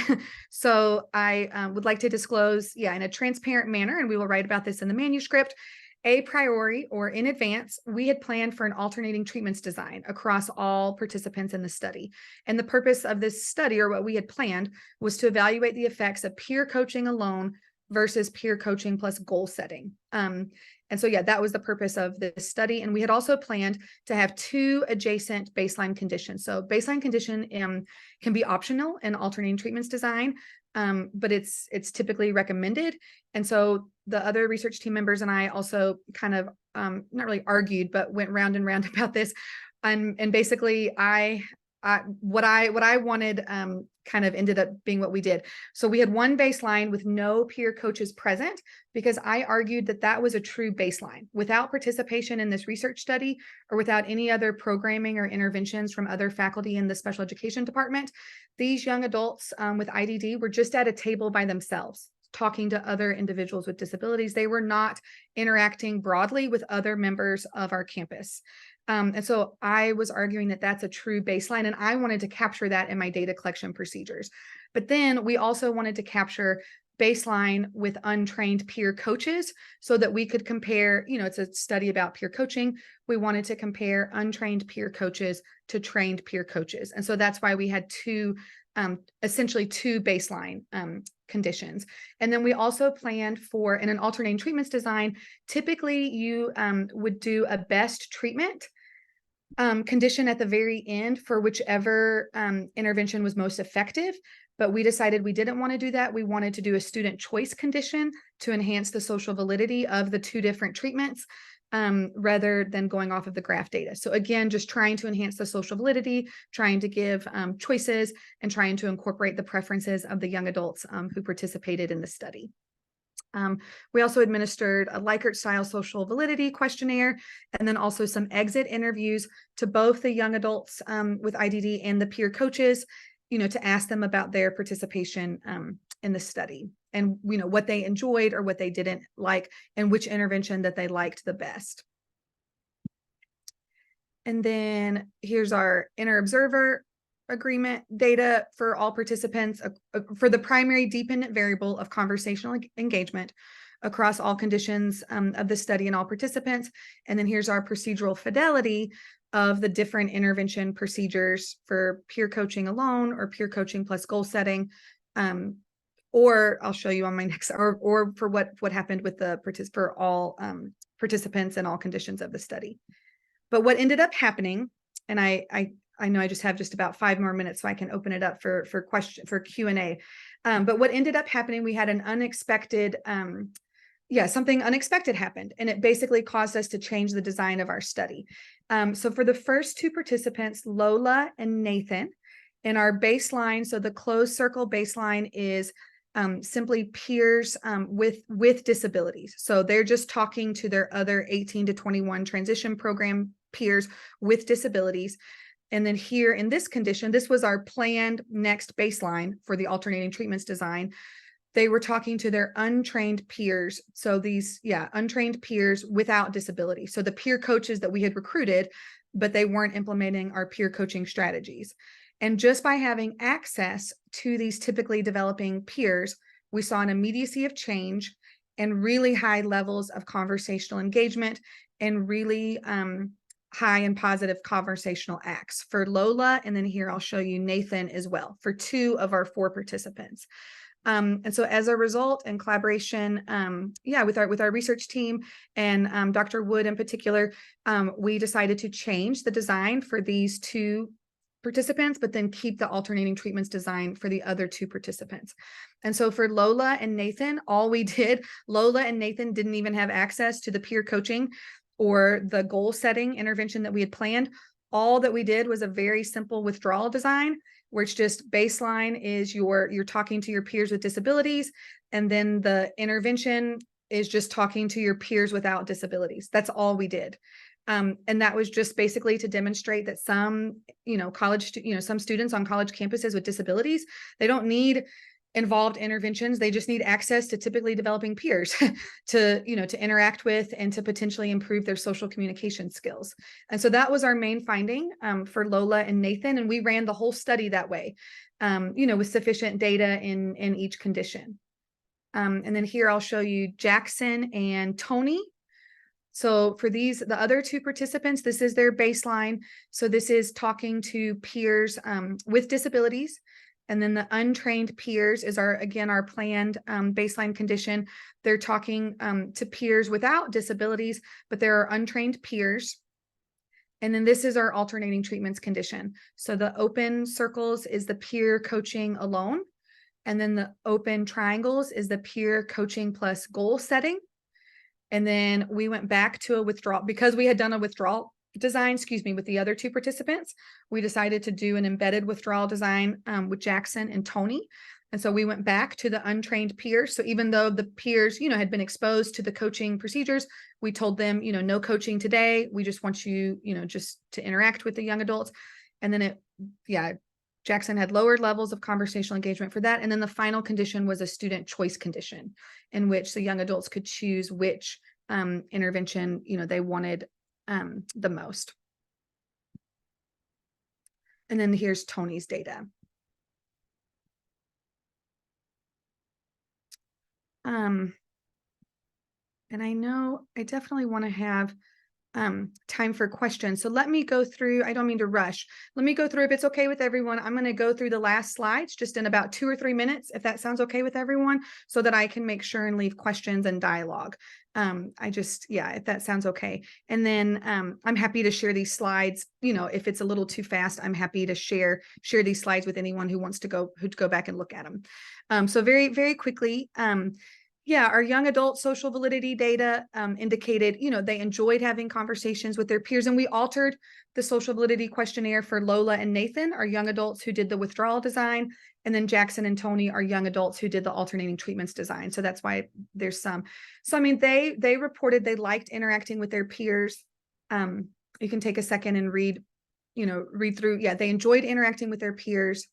Speaker 3: So I would like to disclose, in a transparent manner, and we will write about this in the manuscript, a priori or in advance, we had planned for an alternating treatments design across all participants in the study. And the purpose of this study, or what we had planned, was to evaluate the effects of peer coaching alone versus peer coaching plus goal setting. And so, that was the purpose of this study. And we had also planned to have 2 adjacent baseline conditions. So baseline condition can be optional in alternating treatments design, but it's typically recommended. And so the other research team members and I also kind of not really argued, but went round and round about this. And basically what I wanted kind of ended up being what we did. So we had one baseline with no peer coaches present, because I argued that was a true baseline. Without participation in this research study, or without any other programming or interventions from other faculty in the special education department, these young adults with IDD were just at a table by themselves, talking to other individuals with disabilities. They were not interacting broadly with other members of our campus. And so I was arguing that that's a true baseline, and I wanted to capture that in my data collection procedures. But then we also wanted to capture baseline with untrained peer coaches so that we could compare, it's a study about peer coaching. We wanted to compare untrained peer coaches to trained peer coaches. And so that's why we had essentially two baseline conditions. And then we also planned for, in an alternating treatments design, typically you would do a best treatment condition at the very end for whichever intervention was most effective. But we decided we didn't want to do that. We wanted to do a student choice condition to enhance the social validity of the 2 different treatments rather than going off of the graph data. So again, just trying to enhance the social validity, trying to give choices, and trying to incorporate the preferences of the young adults who participated in the study. We also administered a Likert-style social validity questionnaire, and then also some exit interviews to both the young adults with IDD and the peer coaches, to ask them about their participation in the study, and what they enjoyed or what they didn't like, and which intervention that they liked the best. And then here's our inter-observer agreement data for all participants for the primary dependent variable of conversational engagement across all conditions of the study and all participants. And then here's our procedural fidelity of the different intervention procedures for peer coaching alone, or peer coaching plus goal setting, or I'll show you on my next, or for what happened with for all participants and all conditions of the study. But what ended up happening, and I know I just have just about 5 more minutes, so I can open it up for Q&A. But what ended up happening, we had an unexpected, something unexpected happened, and it basically caused us to change the design of our study. So for the first 2 participants, Lola and Nathan, in our baseline, so the closed circle baseline is simply peers with disabilities. So they're just talking to their other 18 to 21 transition program peers with disabilities. And then here in this condition, this was our planned next baseline for the alternating treatments design. They were talking to their untrained peers. So these, untrained peers without disability. So the peer coaches that we had recruited, but they weren't implementing our peer coaching strategies. And just by having access to these typically developing peers, we saw an immediacy of change and really high levels of conversational engagement and really high and positive conversational acts for Lola. And then here I'll show you Nathan as well for 2 of our 4 participants. And so as a result, in collaboration, with our research team and Dr. Wood in particular, we decided to change the design for these 2 participants, but then keep the alternating treatments design for the other 2 participants. And so for Lola and Nathan, Lola and Nathan didn't even have access to the peer coaching or the goal setting intervention that we had planned. All that we did was a very simple withdrawal design, where it's just baseline is you're talking to your peers with disabilities, and then the intervention is just talking to your peers without disabilities. That's all we did. And that was just basically to demonstrate that some students on college campuses with disabilities, they don't need involved interventions. They just need access to typically developing peers to interact with and to potentially improve their social communication skills. And so that was our main finding for Lola and Nathan. And we ran the whole study that way, with sufficient data in each condition. And then here I'll show you Jackson and Tony. So for the other 2 participants, this is their baseline. So this is talking to peers with disabilities. And then the untrained peers is our planned baseline condition. They're talking to peers without disabilities, but there are untrained peers. And then this is our alternating treatments condition. So the open circles is the peer coaching alone. And then the open triangles is the peer coaching plus goal setting. And then we went back to a withdrawal because we had done a withdrawal design, with the other 2 participants. We decided to do an embedded withdrawal design with Jackson and Tony. And so we went back to the untrained peers. So even though the peers, had been exposed to the coaching procedures, we told them, no coaching today. We just want you, just to interact with the young adults. And then Jackson had lowered levels of conversational engagement for that. And then the final condition was a student choice condition in which the young adults could choose which intervention, they wanted the most. And then here's Tony's data. And I know I definitely want to have time for questions. So let me go through, I don't mean to rush. Let me go through, if it's okay with everyone, I'm going to go through the last slides just in about 2 or 3 minutes, if that sounds okay with everyone, so that I can make sure and leave questions and dialogue. If that sounds okay. And then I'm happy to share these slides. If it's a little too fast, I'm happy to share these slides with anyone who wants to go back and look at them. So very, very quickly, our young adult social validity data indicated, they enjoyed having conversations with their peers, and we altered the social validity questionnaire for Lola and Nathan, our young adults who did the withdrawal design, and then Jackson and Tony, our young adults who did the alternating treatments design. So that's why there's some. So, I mean, they reported they liked interacting with their peers. You can take a second and read through. Yeah, they enjoyed interacting with their peers.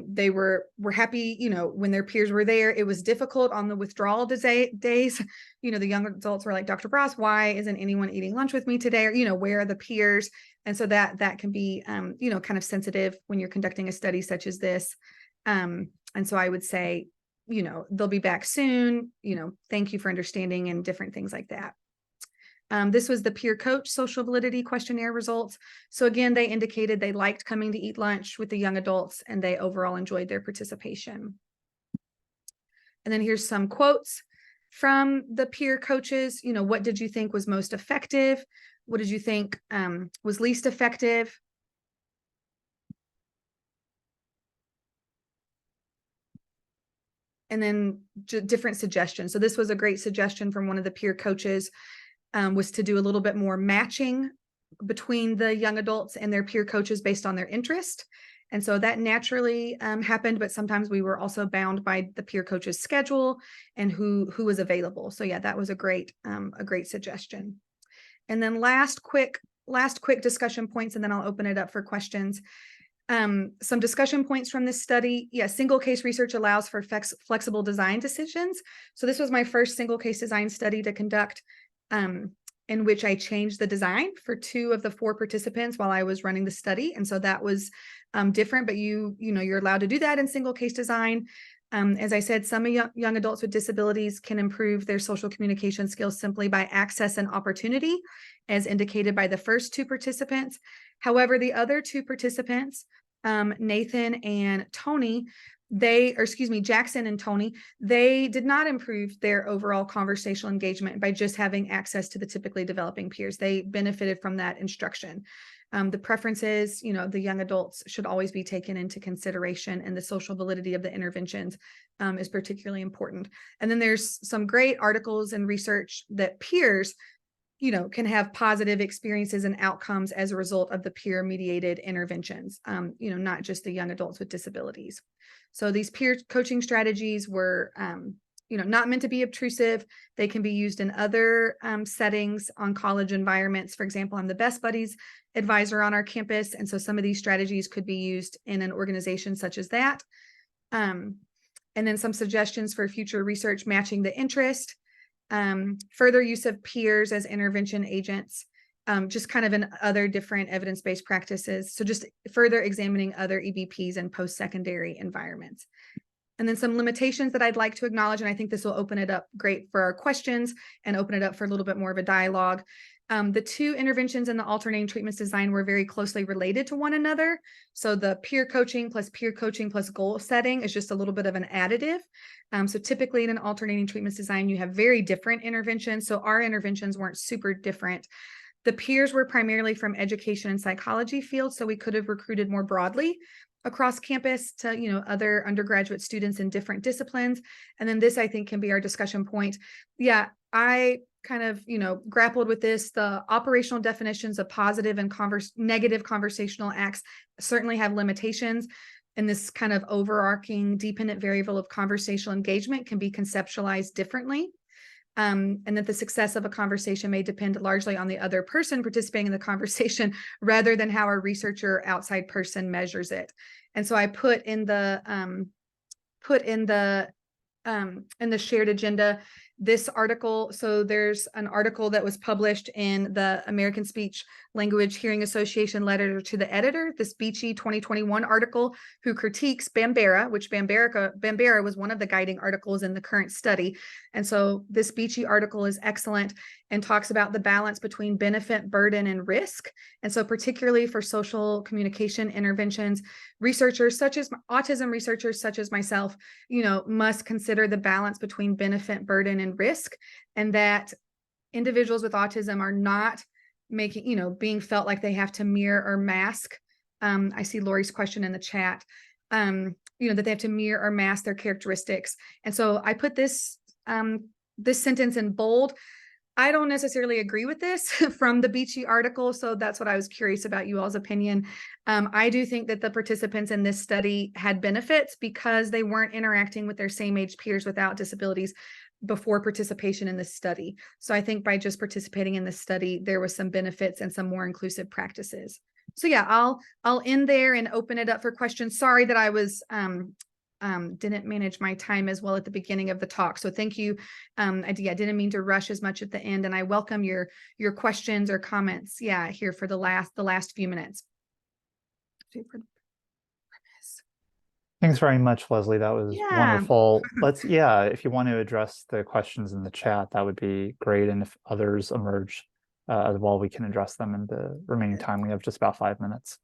Speaker 3: They were happy, when their peers were there. It was difficult on the withdrawal days. The young adults were like, Dr. Bross, why isn't anyone eating lunch with me today? Or, where are the peers? And so that can be, kind of sensitive when you're conducting a study such as this. And so I would say, they'll be back soon. Thank you for understanding and different things like that. This was the peer coach social validity questionnaire results. So again, they indicated they liked coming to eat lunch with the young adults and they overall enjoyed their participation. And then here's some quotes from the peer coaches. What did you think was most effective? What did you think was least effective? And then different suggestions. So this was a great suggestion from one of the peer coaches. Was to do a little bit more matching between the young adults and their peer coaches based on their interest. And so that naturally happened, but sometimes we were also bound by the peer coach's schedule and who was available. So yeah, that was a great suggestion. And then last quick discussion points, and then I'll open it up for questions. Some discussion points from this study. Yeah, single case research allows for flexible design decisions. So this was my first single case design study to conduct, in which I changed the design for 2 of the 4 participants while I was running the study. And so that was different, but you're allowed to do that in single case design. As I said, some young adults with disabilities can improve their social communication skills simply by access and opportunity, as indicated by the first 2 participants. However, the other 2 participants, Nathan and Tony, Jackson and Tony, they did not improve their overall conversational engagement by just having access to the typically developing peers. They benefited from that instruction. The preferences, the young adults should always be taken into consideration, and the social validity of the interventions is particularly important. And then there's some great articles and research that peers can have positive experiences and outcomes as a result of the peer mediated interventions, not just the young adults with disabilities. So these peer coaching strategies were, not meant to be obtrusive. They can be used in other settings on college environments. For example, I'm the Best Buddies advisor on our campus. And so some of these strategies could be used in an organization such as that. And then some suggestions for future research matching the interest. Further use of peers as intervention agents, just kind of in other different evidence-based practices. So just further examining other EBPs and post-secondary environments. And then some limitations that I'd like to acknowledge, and I think this will open it up great for our questions and open it up for a little bit more of a dialogue. The 2 interventions in the alternating treatments design were very closely related to one another. So the peer coaching plus goal setting is just a little bit of an additive. So typically in an alternating treatments design, you have very different interventions. So our interventions weren't super different. The peers were primarily from education and psychology fields, so we could have recruited more broadly across campus to, other undergraduate students in different disciplines. And then this, I think, can be our discussion point. Yeah, I kind of, grappled with this. The operational definitions of positive and negative conversational acts certainly have limitations. And this kind of overarching dependent variable of conversational engagement can be conceptualized differently. And that the success of a conversation may depend largely on the other person participating in the conversation rather than how a researcher outside person measures it. And so I put in the shared agenda this article. So there's an article that was published in the American Speech Language Hearing Association letter to the editor, this Beachy 2021 article, who critiques Bambera, which Bambera was one of the guiding articles in the current study. And so this Beachy article is excellent and talks about the balance between benefit, burden, and risk. And so particularly for social communication interventions, autism researchers such as myself, must consider the balance between benefit, burden, and risk, and that individuals with autism are not being felt like they have to mirror or mask. I see Lori's question in the chat, that they have to mirror or mask their characteristics. And so I put this sentence in bold. I don't necessarily agree with this from the Beachy article, so that's what I was curious about you all's opinion. I do think that the participants in this study had benefits because they weren't interacting with their same age peers without disabilities before participation in this study. So I think by just participating in this study, there was some benefits and some more inclusive practices. So yeah, I'll end there and open it up for questions. Sorry that I was didn't manage my time as well at the beginning of the talk. So thank you. I didn't mean to rush as much at the end, and I welcome your questions or comments. Yeah, here for the last few minutes.
Speaker 1: Thanks very much, Leslie. That was wonderful. If you want to address the questions in the chat, that would be great. And if others emerge as well, we can address them in the remaining time. We have just about 5 minutes.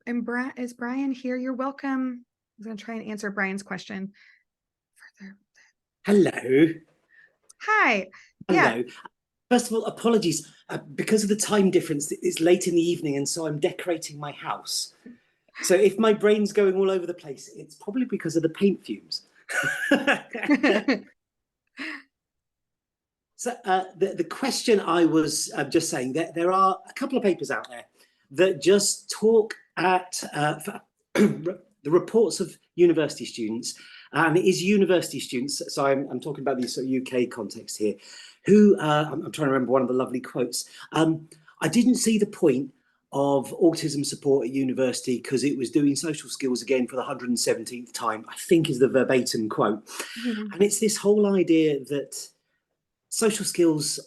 Speaker 3: And is Brian here? You're welcome. I'm going to try and answer Brian's question further.
Speaker 2: Hello.
Speaker 3: Hi.
Speaker 2: Hello.
Speaker 3: Yeah.
Speaker 2: First of all, apologies. Because of the time difference, it's late in the evening, and so I'm decorating my house. So if my brain's going all over the place, it's probably because of the paint fumes. So the question I was just saying, that there are a couple of papers out there that just talk at the reports of university students, and it is university students, so I'm talking about the sort of UK context here, who, I'm trying to remember one of the lovely quotes, I didn't see the point of autism support at university because it was doing social skills again for the 117th time, I think is the verbatim quote. And it's this whole idea that social skills,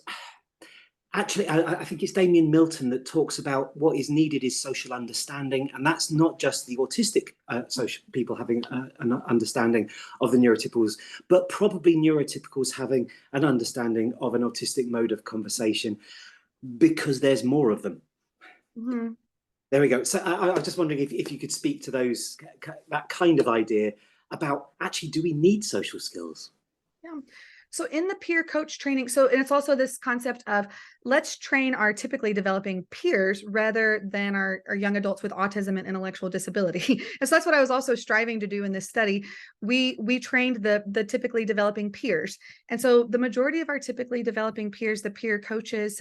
Speaker 2: actually, I think it's Damien Milton that talks about what is needed is social understanding. And that's not just the autistic social people having an understanding of the neurotypicals, but probably neurotypicals having an understanding of an autistic mode of conversation, because there's more of them.
Speaker 3: Mm-hmm.
Speaker 2: There we go. So I was just wondering if you could speak to that kind of idea about, actually, do we need social skills?
Speaker 3: Yeah. So in the peer coach training, and it's also this concept of let's train our typically developing peers rather than our young adults with autism and intellectual disability. And so that's what I was also striving to do in this study. We trained the typically developing peers. And so the majority of our typically developing peers, the peer coaches,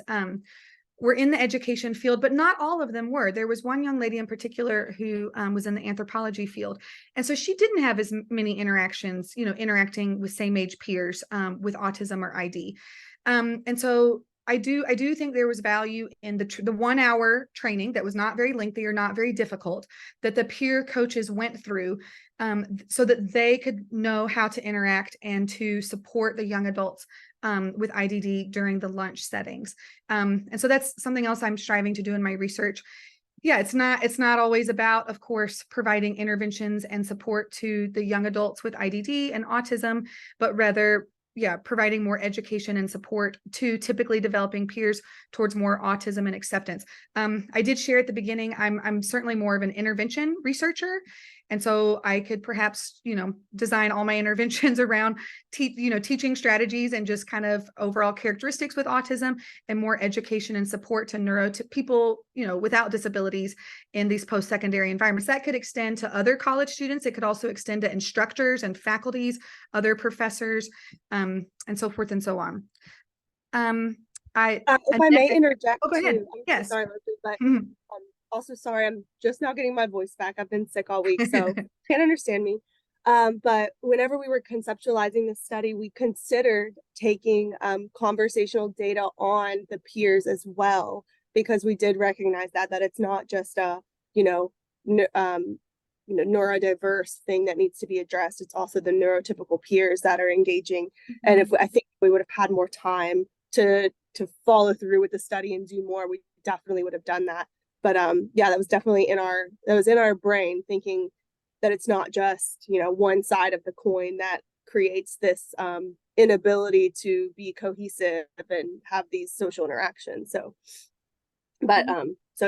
Speaker 3: were in the education field, but not all of them were. There was one young lady in particular who was in the anthropology field. And so she didn't have as many interactions, interacting with same age peers with autism or ID. And so I do think there was value in the 1 hour training that was not very lengthy or not very difficult that the peer coaches went through so that they could know how to interact and to support the young adults with IDD during the lunch settings. And so that's something else I'm striving to do in my research. Yeah, it's not always about, of course, providing interventions and support to the young adults with IDD and autism, but rather, providing more education and support to typically developing peers towards more autism and acceptance. I did share at the beginning, I'm certainly more of an intervention researcher. And so I could perhaps, design all my interventions around teaching strategies and just kind of overall characteristics with autism, and more education and support to people, without disabilities in these post-secondary environments. That could extend to other college students. It could also extend to instructors and faculties, other professors, and so forth and so on.
Speaker 5: If I may interject,
Speaker 3: go ahead.
Speaker 5: too.
Speaker 3: Yes.
Speaker 5: Sorry, Leslie, but also sorry, I'm just now getting my voice back. I've been sick all week, so can't understand me. But whenever we were conceptualizing this study, we considered taking conversational data on the peers as well, because we did recognize that it's not just a neurodiverse thing that needs to be addressed. It's also the neurotypical peers that are engaging. And I think we would have had more time to follow through with the study and do more, we definitely would have done that. But that was definitely in our brain, thinking that it's not just one side of the coin that creates this inability to be cohesive and have these social interactions. So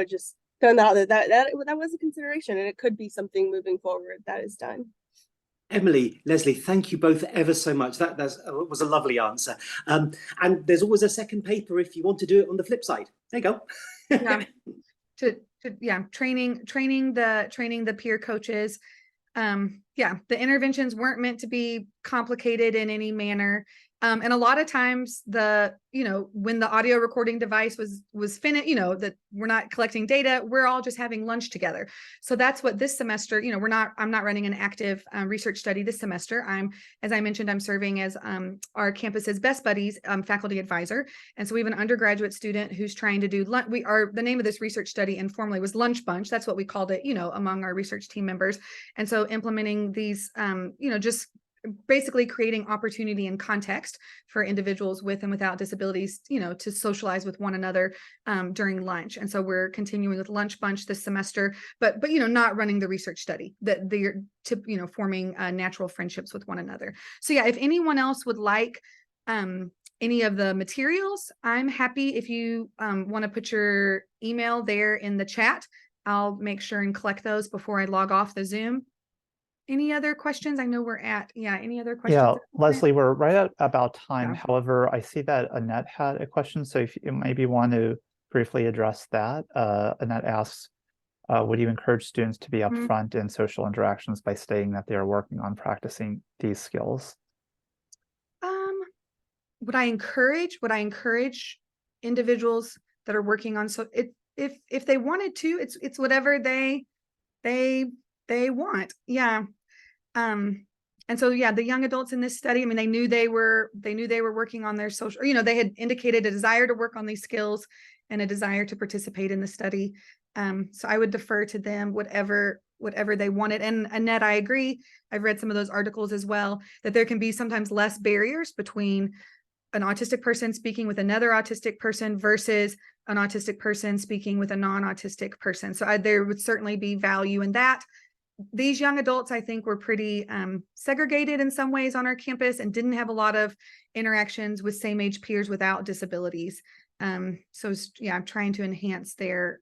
Speaker 5: just throwing that out there, that was a consideration, and it could be something moving forward that is done.
Speaker 2: Emily, Leslie, thank you both ever so much. That was a lovely answer. And there's always a second paper if you want to do it on the flip side. There you go.
Speaker 3: Training the peer coaches. The interventions weren't meant to be complicated in any manner. And a lot of times when the audio recording device was finished, that we're not collecting data, we're all just having lunch together. So that's what this semester, I'm not running an active research study this semester. As I mentioned, I'm serving as our campus's best buddies faculty advisor. And so we have an undergraduate student who's trying to do the name of this research study informally was Lunch Bunch. That's what we called it, among our research team members. And so implementing these, just basically creating opportunity and context for individuals with and without disabilities, to socialize with one another during lunch. And so we're continuing with Lunch Bunch this semester, but not running the research study, that they're forming natural friendships with one another. So if anyone else would like any of the materials, I'm happy. If you want to put your email there in the chat, I'll make sure and collect those before I log off the Zoom. Any other questions? I know we're at, any other questions?
Speaker 1: Yeah, Leslie, we're right at about time.
Speaker 3: Yeah.
Speaker 1: However, I see that Annette had a question. So if you maybe want to briefly address that. Annette asks, would you encourage students to be
Speaker 3: Mhm.
Speaker 1: upfront in social interactions by stating that they are working on practicing these skills?
Speaker 3: Would I encourage individuals that are working on, so if they wanted to, it's whatever they want. Yeah. And so, yeah, the young adults in this study, I mean, they knew they were working on their social, they had indicated a desire to work on these skills and a desire to participate in the study. So I would defer to them, whatever they wanted. And Annette, I agree. I've read some of those articles as well, that there can be sometimes less barriers between an autistic person speaking with another autistic person versus an autistic person speaking with a non-autistic person. So there would certainly be value in that. These young adults, I think, were pretty segregated in some ways on our campus and didn't have a lot of interactions with same age peers without disabilities. So yeah, I'm trying to enhance their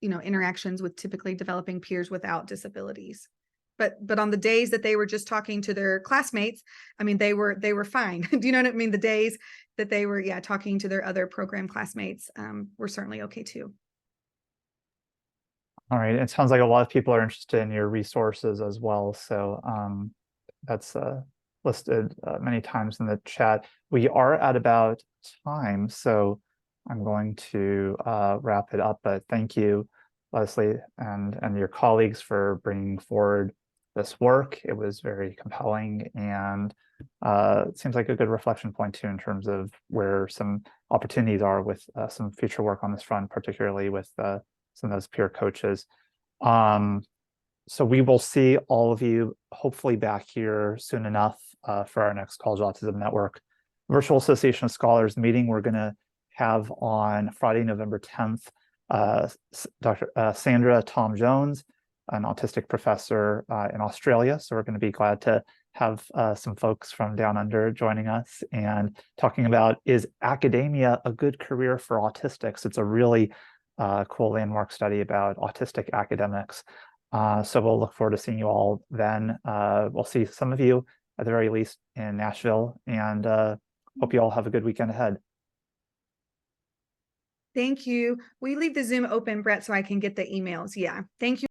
Speaker 3: interactions with typically developing peers without disabilities. But on the days that they were just talking to their classmates, I mean, they were fine. Do you know what I mean? The days that they were, talking to their other program classmates were certainly okay too.
Speaker 1: All right, it sounds like a lot of people are interested in your resources as well. So that's listed many times in the chat. We are at about time, so I'm going to wrap it up. But thank you, Leslie, and your colleagues for bringing forward this work. It was very compelling, and it seems like a good reflection point too in terms of where some opportunities are with some future work on this front, particularly with some of those peer coaches. So we will see all of you hopefully back here soon enough for our next College Autism Network Virtual Association of Scholars meeting. We're going to have on Friday, November 10th, Dr. Sandra Tom Jones, an autistic professor in Australia. So we're going to be glad to have some folks from down under joining us and talking about, is academia a good career for autistics? It's a really cool landmark study about autistic academics. So we'll look forward to seeing you all then. We'll see some of you at the very least in Nashville, and hope you all have a good weekend ahead.
Speaker 3: Thank you. We leave the Zoom open, Brett, so I can get the emails. Yeah. Thank you.